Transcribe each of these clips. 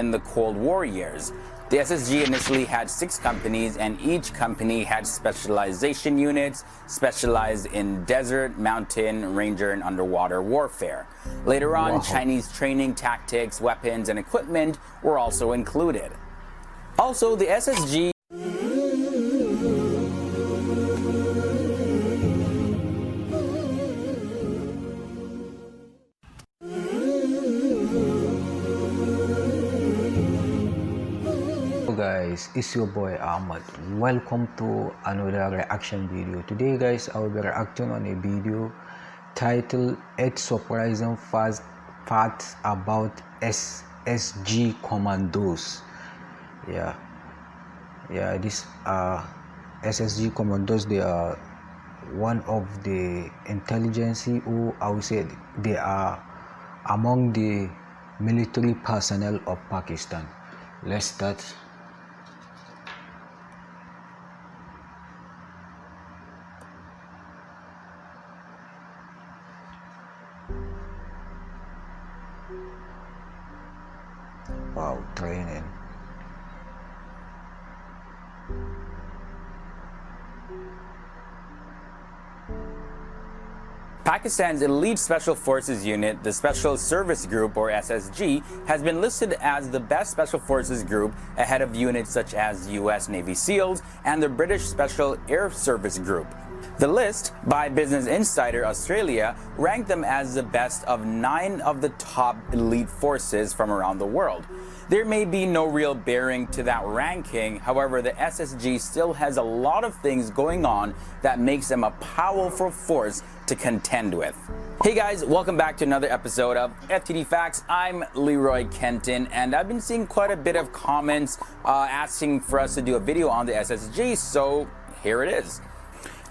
in the Cold War years. The SSG initially had 6 companies, and each company had specialization units specialized in desert, mountain, ranger, and underwater warfare. Later on, Chinese training tactics, weapons, and equipment were also included. Also, the SSG guys, it's your boy Ahmad. Welcome to another reaction video. Today guys, I will be reacting on a video titled 8 surprising facts about SSG Commandos. This SSG Commandos, they are one of the intelligence, or I would say they are among the military personnel of Pakistan. Let's start. Wow, training. Pakistan's elite Special Forces unit, the Special Service Group, or SSG, has been listed as the best Special Forces group ahead of units such as U.S. Navy SEALs and the British Special Air Service Group. The list, by Business Insider Australia, ranked them as the best of 9 of the top elite forces from around the world. There may be no real bearing to that ranking, however, the SSG still has a lot of things going on that makes them a powerful force to contend with. Hey guys, welcome back to another episode of FTD Facts. I'm Leroy Kenton, and I've been seeing quite a bit of comments asking for us to do a video on the SSG, so here it is.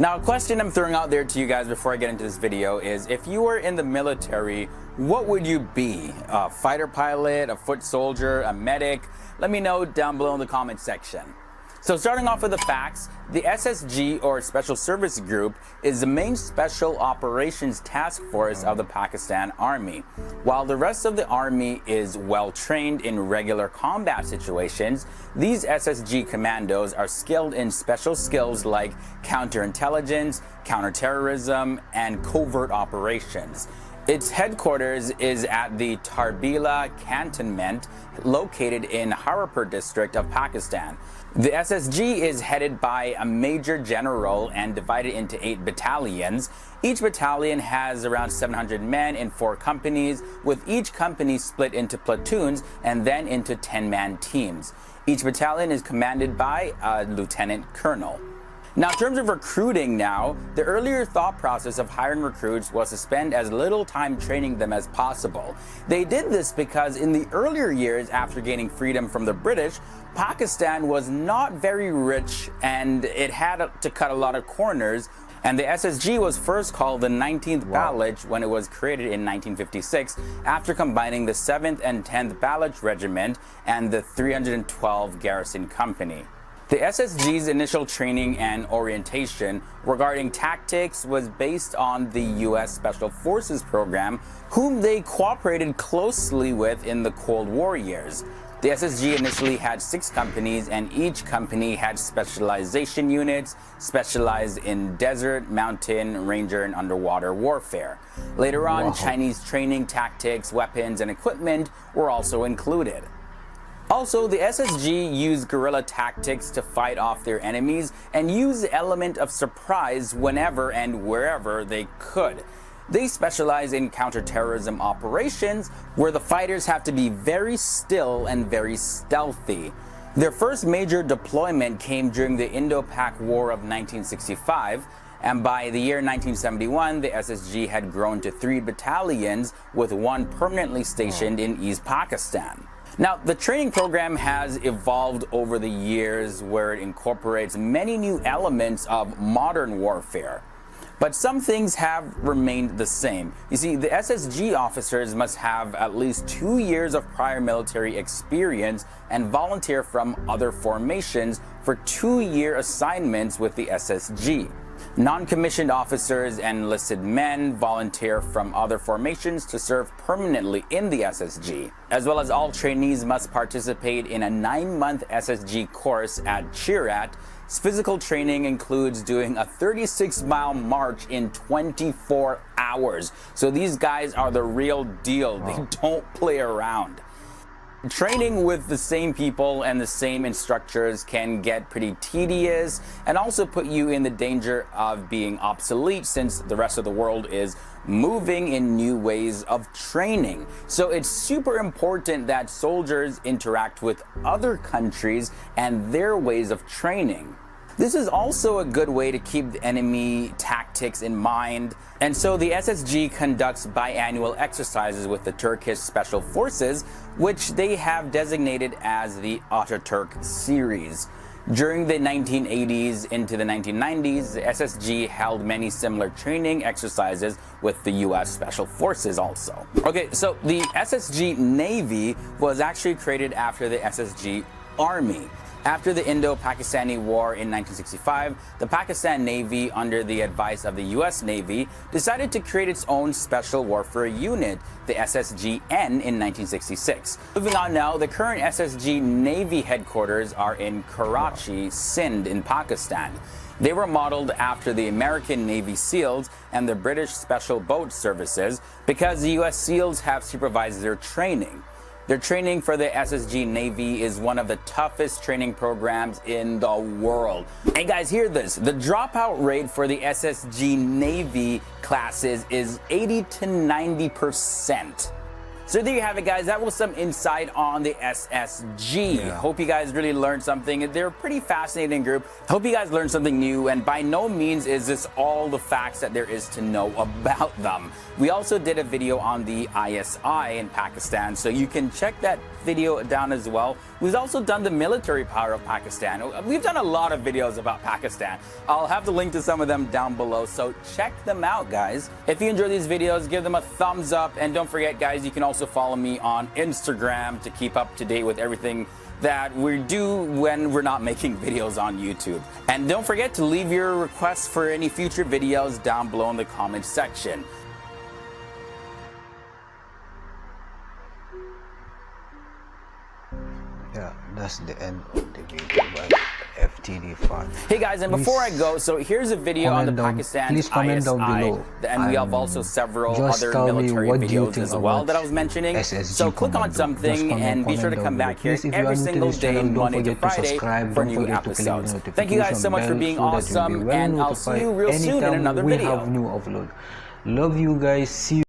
Now, a question I'm throwing out there to you guys before I get into this video is, if you were in the military, what would you be? A fighter pilot, a foot soldier, a medic? Let me know down below in the comment section. So starting off with the facts, the SSG, or Special Service Group, is the main special operations task force of the Pakistan Army. While the rest of the Army is well trained in regular combat situations, these SSG Commandos are skilled in special skills like counterintelligence, counterterrorism, and covert operations. Its headquarters is at the Tarbila Cantonment, located in Haripur district of Pakistan. The SSG is headed by a major general and divided into 8 battalions. Each battalion has around 700 men in 4 companies, with each company split into platoons and then into 10-man teams. Each battalion is commanded by a lieutenant colonel. Now, in terms of recruiting now, the earlier thought process of hiring recruits was to spend as little time training them as possible. They did this because in the earlier years after gaining freedom from the British, Pakistan was not very rich and it had to cut a lot of corners. And the SSG was first called the 19th Baloch when it was created in 1956 after combining the 7th and 10th Baloch Regiment and the 312 Garrison Company. The SSG's initial training and orientation regarding tactics was based on the U.S. Special Forces program, whom they cooperated closely with in the Cold War years. The SSG initially had 6 companies, and each company had specialization units specialized in desert, mountain, ranger, and underwater warfare. Later on, Chinese training tactics, weapons, and equipment were also included. Also, the SSG used guerrilla tactics to fight off their enemies and use the element of surprise whenever and wherever they could. They specialize in counterterrorism operations, where the fighters have to be very still and very stealthy. Their first major deployment came during the Indo-Pak War of 1965, and by the year 1971, the SSG had grown to 3 battalions, with 1 permanently stationed in East Pakistan. Now, the training program has evolved over the years, where it incorporates many new elements of modern warfare. But some things have remained the same. You see, the SSG officers must have at least 2 years of prior military experience and volunteer from other formations for 2-year assignments with the SSG. Non-commissioned officers and enlisted men volunteer from other formations to serve permanently in the SSG, as well as all trainees must participate in a 9-month SSG course at Chirat. Physical training includes doing a 36-mile march in 24 hours. So these guys are the real deal. They don't play around. Training with the same people and the same instructors can get pretty tedious and also put you in the danger of being obsolete, since the rest of the world is moving in new ways of training. So it's super important that soldiers interact with other countries and their ways of training. This is also a good way to keep the enemy tactics in mind. And so the SSG conducts biannual exercises with the Turkish Special Forces, which they have designated as the Ataturk series. During the 1980s into the 1990s, the SSG held many similar training exercises with the US Special Forces also. Okay, so the SSG Navy was actually created after the SSG Army. After the Indo-Pakistani War in 1965, the Pakistan Navy, under the advice of the US Navy, decided to create its own special warfare unit, the SSG-N, in 1966. Moving on now, the current SSG Navy headquarters are in Karachi, Sindh in Pakistan. They were modeled after the American Navy SEALs and the British Special Boat Services because the US SEALs have supervised their training. Their training for the SSG Navy is one of the toughest training programs in the world. Hey guys, hear this. The dropout rate for the SSG Navy classes is 80 to 90%. So there you have it, guys. That was some insight on the SSG. Hope you guys really learned something. They're a pretty fascinating group. Hope you guys learned something new, and by no means is this all the facts that there is to know about them. We also did a video on the ISI in Pakistan, so you can check that video down as well. We've also done the military power of Pakistan. We've done a lot of videos about Pakistan. I'll have the link to some of them down below, so check them out, guys. If you enjoy these videos, give them a thumbs up, and don't forget, guys, you can also follow me on Instagram to keep up to date with everything that we do when we're not making videos on YouTube. And don't forget to leave your requests for any future videos down below in the comments section. Yeah, that's the end of the video by FTD fan. Hey guys, and before I go, so here's a video on the Pakistan ISI, below, and we have also several other military videos as well that I was mentioning. SSG so click on something and be sure to come back here every single day, Monday to Friday, for new episodes. Thank you guys so much for being awesome, and I'll see you real soon in another video. We have new upload. Love you guys. See you.